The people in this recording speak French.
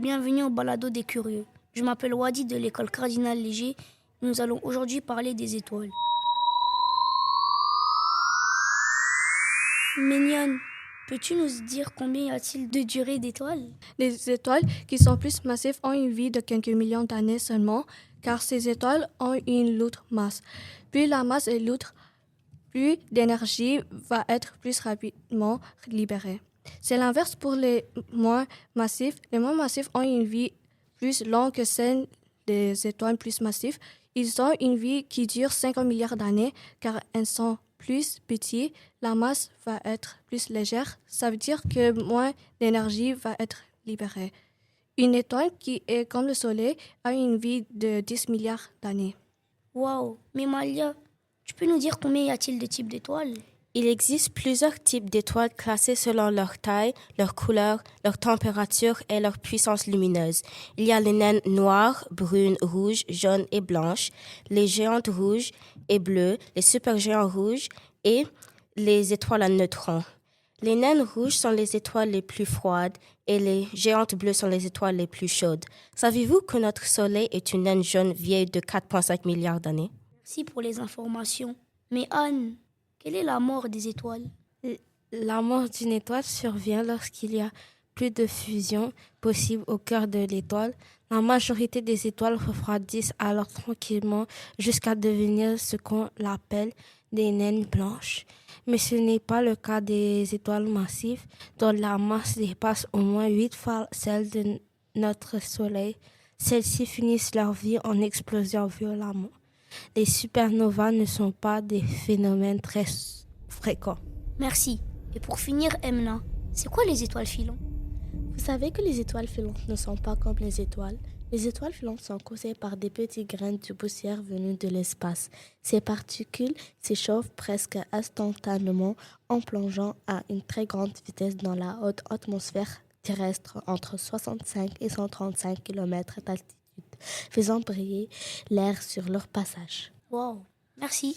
bienvenue au balado des curieux. Je m'appelle Wadi de l'école Cardinal Léger. Nous allons aujourd'hui parler des étoiles. Méniane, peux-tu nous dire combien y a-t-il de durée d'étoiles? Les étoiles qui sont plus massives ont une vie de quelques millions d'années seulement, car ces étoiles ont une lourde masse. Plus la masse est lourde, plus d'énergie va être plus rapidement libérée. C'est l'inverse pour les moins massifs. Les moins massifs ont une vie plus longue que celle des étoiles plus massives. Ils ont une vie qui dure 50 milliards d'années, car elles sont plus petits, la masse va être plus légère. Ça veut dire que moins d'énergie va être libérée. Une étoile qui est comme le Soleil a une vie de 10 milliards d'années. Waouh, mais Malia, tu peux nous dire combien y a-t-il de types d'étoiles? Il existe plusieurs types d'étoiles classées selon leur taille, leur couleur, leur température et leur puissance lumineuse. Il y a les naines noires, brunes, rouges, jaunes et blanches, les géantes rouges et bleues, les supergéants rouges et les étoiles à neutrons. Les naines rouges sont les étoiles les plus froides et les géantes bleues sont les étoiles les plus chaudes. Saviez-vous que notre Soleil est une naine jaune vieille de 4,5 milliards d'années? Merci pour les informations. Mais Anne, quelle est la mort des étoiles? La mort d'une étoile survient lorsqu'il y a plus de fusion possible au cœur de l'étoile. La majorité des étoiles refroidissent alors tranquillement jusqu'à devenir ce qu'on appelle des naines blanches. Mais ce n'est pas le cas des étoiles massives dont la masse dépasse au moins 8 fois celle de notre Soleil. Celles-ci finissent leur vie en explosant violemment. Les supernovas ne sont pas des phénomènes très fréquents. Merci. Et pour finir, Emna, c'est quoi les étoiles filantes? Vous savez que les étoiles filantes ne sont pas comme les étoiles. Les étoiles filantes sont causées par des petits grains de poussière venus de l'espace. Ces particules s'échauffent presque instantanément en plongeant à une très grande vitesse dans la haute atmosphère terrestre entre 65 et 135 km d'altitude, faisant briller l'air sur leur passage. Wow, merci.